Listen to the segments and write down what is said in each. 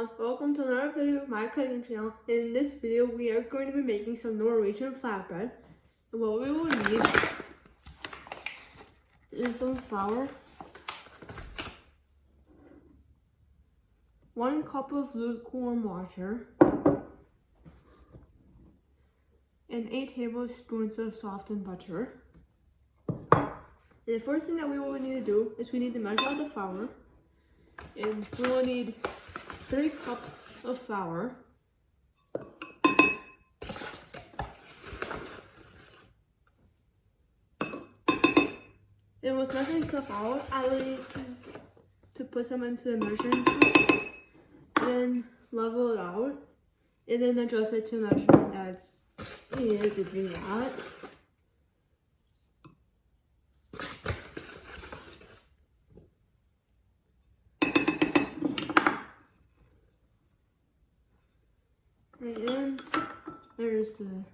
everyone, welcome to another video of my cooking channel. In this video we are going to be making some Norwegian flatbread. And what we will need is some flour, 1 cup of lukewarm water, and 8 tablespoons of softened butter. And the first thing that we will need to do is we need to measure out the flour. And we will need 3 cups of flour, and with measuring stuff out, I like to put some into the measuring cup, then level it out, and then adjust it to the measurement that's needed to do that. And there's the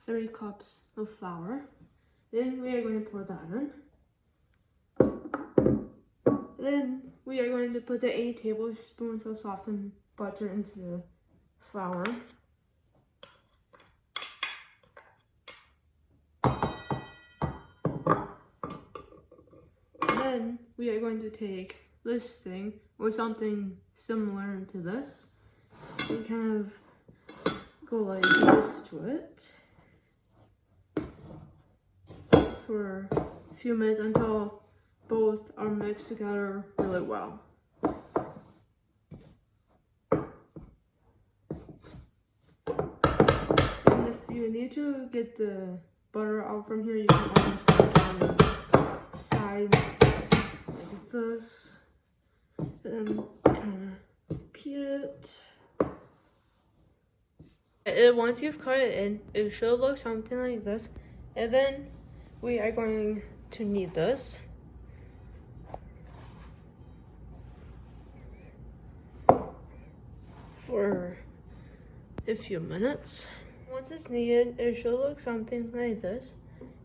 3 cups of flour. Then we are going to pour that in. Then we are going to put the 8 tablespoons of softened butter into the flour. Then we are going to take this thing or something similar to this and kind of go like this to it for a few minutes until both are mixed together really well. And if you need to get the butter out from here, you can always take it on the side like this, then kind of repeat it. And once you've cut it in, it should look something like this. And then we are going to knead this. For a few minutes. Once it's kneaded, it should look something like this.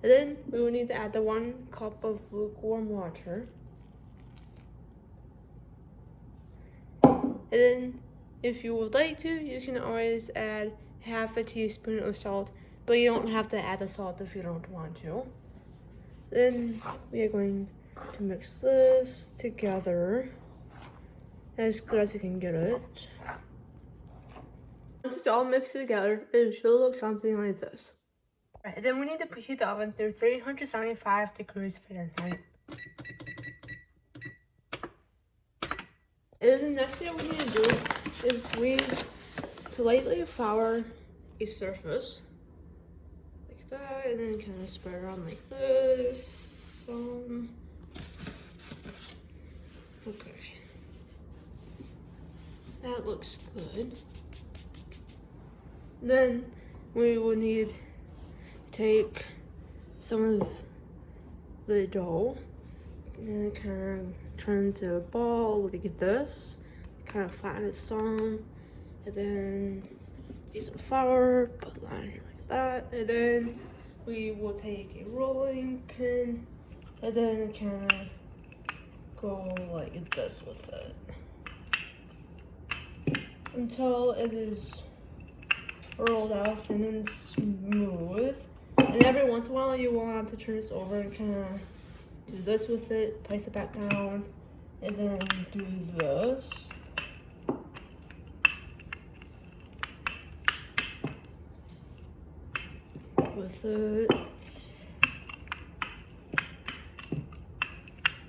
And then we will need to add the 1 cup of lukewarm water. And then if you would like to, you can always add half a teaspoon of salt, but you don't have to add the salt if you don't want to. Then we are going to mix this together as good as you can get it. Once it's all mixed together, it should look something like this. Alright, then we need to preheat the oven through 375 degrees Fahrenheit. And the next thing we need to do is we to lightly flour a surface like that, and then kind of spread around like this. Okay, that looks good. Then we will need to take some of the dough and kind of turn into a ball like this, kind of flatten it some, and then use some flour, put that in here like that, and then we will take a rolling pin and then kind of go like this with it until it is rolled out thin and smooth. And every once in a while you will have to turn this over and kind of do this with it, place it back down, and then do this. With it.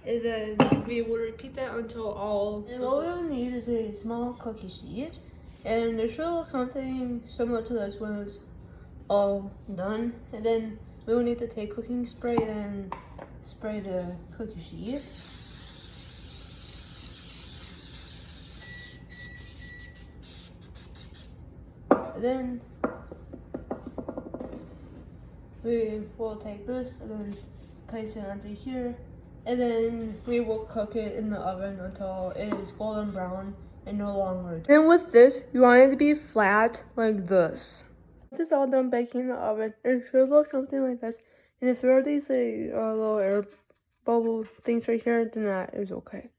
And then we will repeat that until all. And what we will need is a small cookie sheet. And it should look something similar to this when it's all done. And then we will need to take cooking spray and spray the cookie sheet. And then we will take this and then place it onto here. And then we will cook it in the oven until it is golden brown and no longer. Then with this, you want it to be flat like this. Once it's all done baking in the oven, it should look something like this. And if there are these little air bubble things right here, then that is okay.